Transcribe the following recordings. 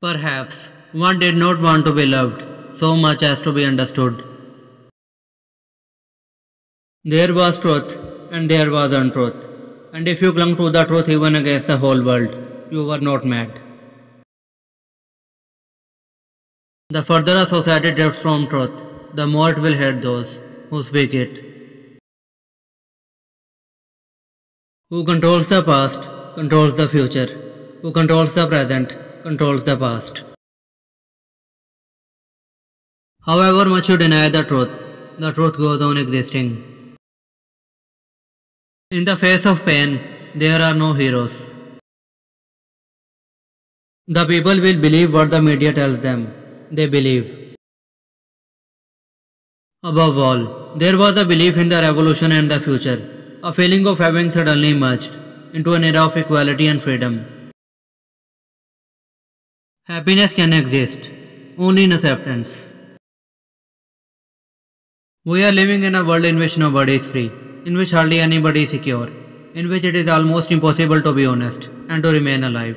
Perhaps one did not want to be loved so much as to be understood. There was truth and there was untruth, and if you clung to the truth even against the whole world, you were not mad. The further a society drifts from truth, the more it will hate those who speak it. Who controls the past, controls the future. Who controls the present, controls the past. However much you deny the truth goes on existing. In the face of pain, there are no heroes. The people will believe what the media tells them. They believe. Above all, there was a belief in the revolution and the future, a feeling of having suddenly merged into an era of equality and freedom. Happiness can exist only in acceptance. We are living in a world in which nobody is free, in which hardly anybody is secure, in which it is almost impossible to be honest and to remain alive.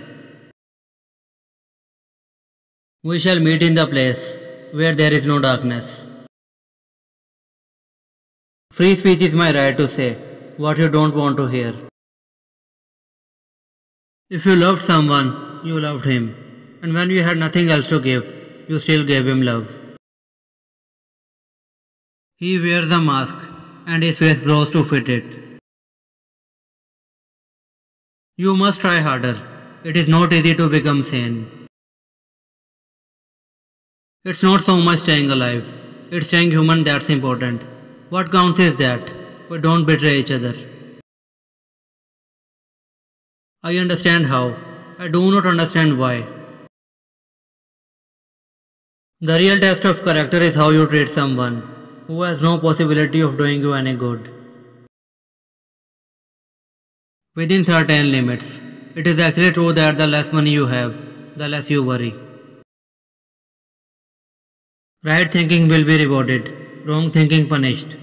We shall meet in the place where there is no darkness. Free speech is my right to say what you don't want to hear. If you loved someone, you loved him, and when you had nothing else to give, you still gave him love. He wears a mask, and his face grows to fit it. You must try harder. It is not easy to become sane. It's not so much staying alive, it's staying human that's important. What counts is that we don't betray each other. I understand how. I do not understand why. The real test of character is how you treat someone who has no possibility of doing you any good. Within certain limits, it is actually true that the less money you have, the less you worry. Right thinking will be rewarded, wrong thinking punished.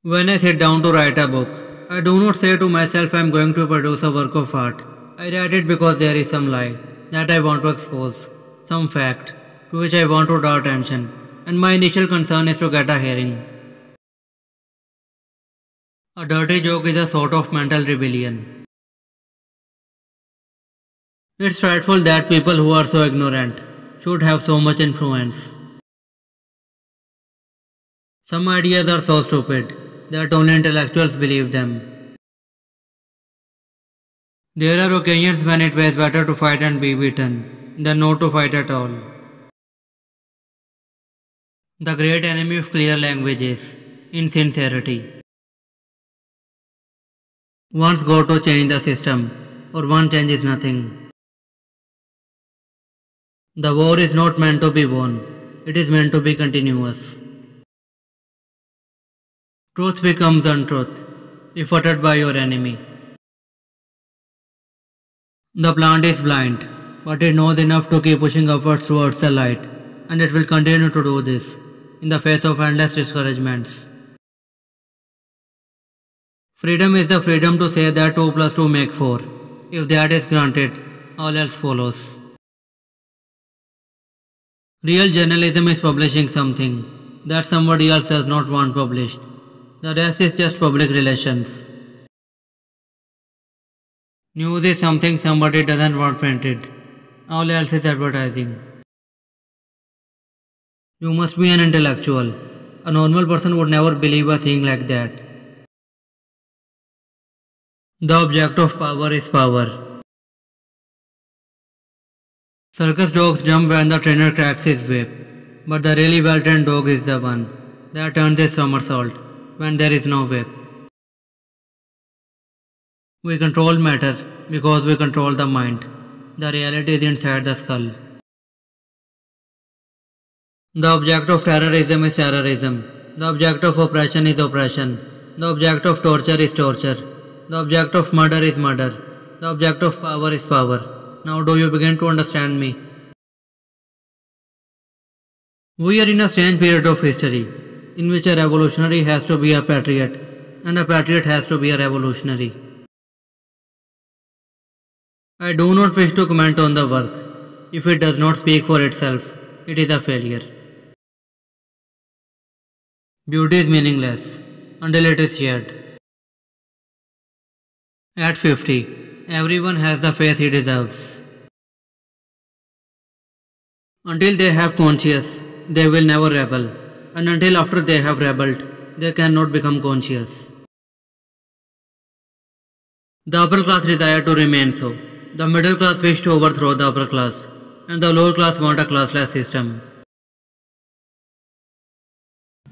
When I sit down to write a book, I do not say to myself I am going to produce a work of art. I write it because there is some lie that I want to expose, some fact to which I want to draw attention, and my initial concern is to get a hearing. A dirty joke is a sort of mental rebellion. It's frightful that people who are so ignorant should have so much influence. Some ideas are so stupid that only intellectuals believe them. There are occasions when it was better to fight and be beaten than not to fight at all. The great enemy of clear language is insincerity. One's got to change the system, or one changes nothing. The war is not meant to be won, it is meant to be continuous. Truth becomes untruth if uttered by your enemy. The plant is blind, but it knows enough to keep pushing upwards towards the light, and it will continue to do this in the face of endless discouragements. Freedom is the freedom to say that 2 plus 2 make 4. If that is granted, all else follows. Real journalism is publishing something that somebody else does not want published. The rest is just public relations. News is something somebody doesn't want printed. All else is advertising. You must be an intellectual. A normal person would never believe a thing like that. The object of power is power. Circus dogs jump when the trainer cracks his whip, but the really well-trained dog is the one that turns his somersault when there is no whip. We control matter because we control the mind. The reality is inside the skull. The object of terrorism is terrorism. The object of oppression is oppression. The object of torture is torture. The object of murder is murder. The object of power is power. Now do you begin to understand me? We are in a strange period of history in which a revolutionary has to be a patriot and a patriot has to be a revolutionary. I do not wish to comment on the work. If it does not speak for itself, it is a failure. Beauty is meaningless until it is shared. At 50, everyone has the face he deserves. Until they have conscience, they will never rebel, and until after they have rebelled, they cannot become conscious. The upper class desire to remain so. The middle class wish to overthrow the upper class, and the lower class want a classless system.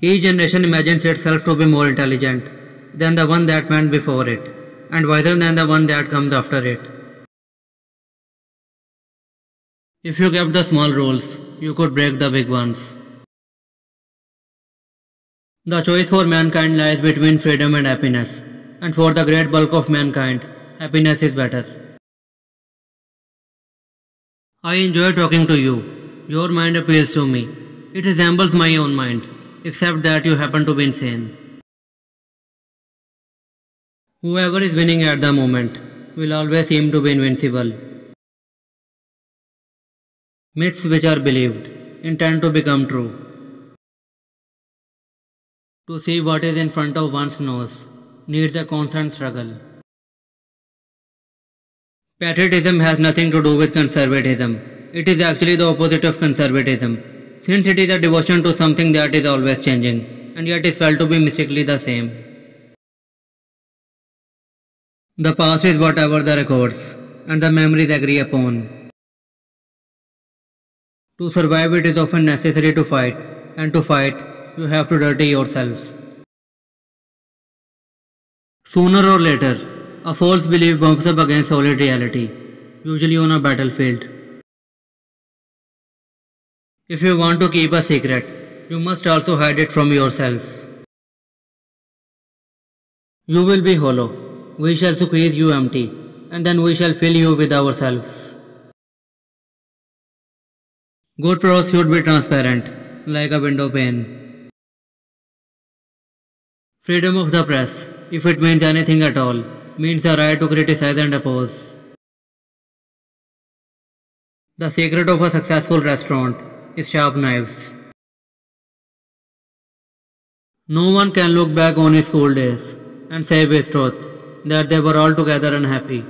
Each generation imagines itself to be more intelligent than the one that went before it, and wiser than the one that comes after it. If you kept the small rules, you could break the big ones. The choice for mankind lies between freedom and happiness, and for the great bulk of mankind, happiness is better. I enjoy talking to you. Your mind appeals to me. It resembles my own mind, except that you happen to be insane. Whoever is winning at the moment will always seem to be invincible. Myths which are believed intend to become true. To see what is in front of one's nose needs a constant struggle. Patriotism has nothing to do with conservatism. It is actually the opposite of conservatism, since it is a devotion to something that is always changing, and yet is felt to be mystically the same. The past is whatever the records, and the memories agree upon. To survive, it is often necessary to fight, and to fight, you have to dirty yourself. Sooner or later, a false belief bumps up against solid reality, usually on a battlefield. If you want to keep a secret, you must also hide it from yourself. You will be hollow. We shall squeeze you empty, and then we shall fill you with ourselves. Good prose should be transparent, like a window pane. Freedom of the press, if it means anything at all, means the right to criticize and oppose. The secret of a successful restaurant is sharp knives. No one can look back on his school days and say with truth that they were altogether unhappy.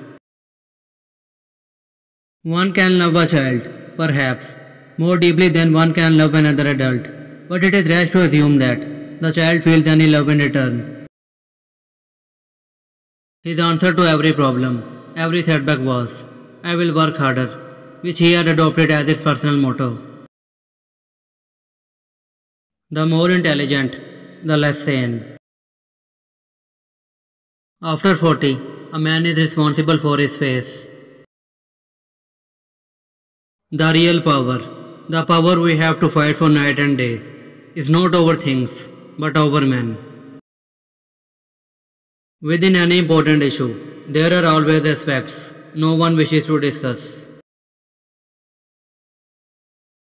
One can love a child, perhaps, more deeply than one can love another adult, but it is rash to assume that the child feels any love in return. His answer to every problem, every setback was, "I will work harder," which he had adopted as his personal motto. The more intelligent, the less sane. After 40, a man is responsible for his face. The real power, the power we have to fight for night and day, is not over things, but over men. Within any important issue, there are always aspects no one wishes to discuss.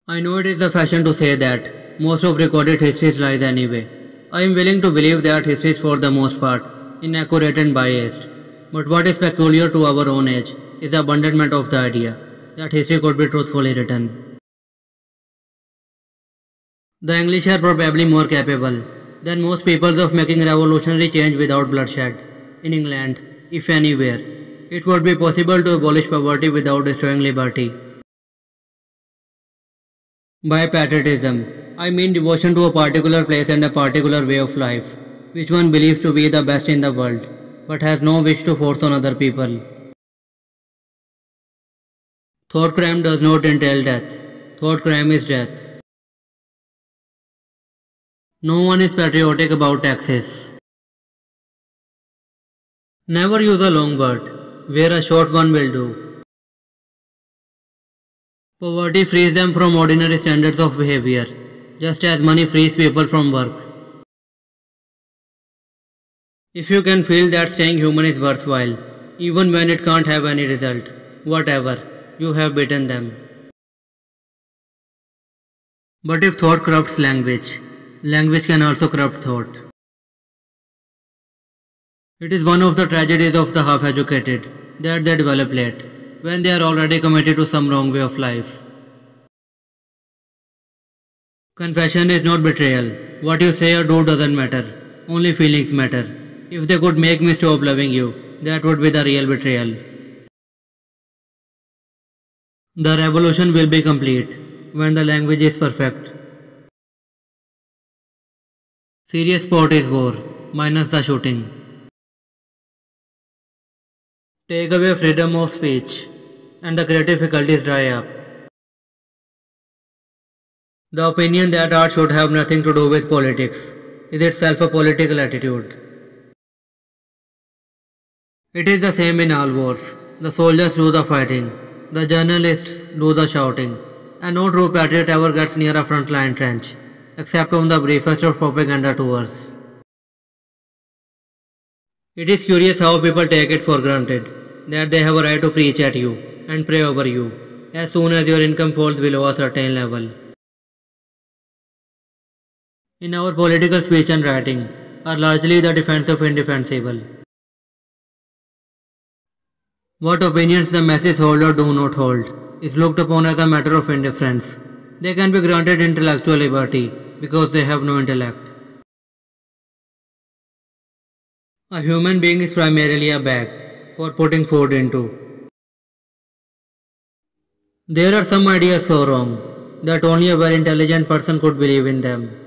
I know it is the fashion to say that most of recorded history lies anyway. I am willing to believe that history is for the most part inaccurate and biased. But what is peculiar to our own age is the abandonment of the idea that history could be truthfully written. The English are probably more capable than most peoples of making revolutionary change without bloodshed. In England, if anywhere, it would be possible to abolish poverty without destroying liberty. By patriotism, I mean devotion to a particular place and a particular way of life, which one believes to be the best in the world, but has no wish to force on other people. Thought crime does not entail death. Thought crime is death. No one is patriotic about taxes. Never use a long word, where a short one will do. Poverty frees them from ordinary standards of behavior, just as money frees people from work. If you can feel that staying human is worthwhile, even when it can't have any result, whatever, you have beaten them. But if thought corrupts language, language can also corrupt thought. It is one of the tragedies of the half-educated that they develop late. when they are already committed to some wrong way of life. Confession is not betrayal. What you say or do doesn't matter. Only feelings matter. If they could make me stop loving you, that would be the real betrayal. The revolution will be complete when the language is perfect. Serious sport is war, minus the shooting. Take away freedom of speech, and the creative faculties dry up. The opinion that art should have nothing to do with politics is itself a political attitude. It is the same in all wars. The soldiers do the fighting, the journalists do the shouting, and no true patriot ever gets near a front-line trench, except on the briefest of propaganda tours. It is curious how people take it for granted that they have a right to preach at you and pray over you as soon as your income falls below a certain level. In our political speech and writing are largely the defense of indefensible. What opinions the masses hold or do not hold is looked upon as a matter of indifference. They can be granted intellectual liberty because they have no intellect. A human being is primarily a bag for putting food into. There are some ideas so wrong that only a very intelligent person could believe in them.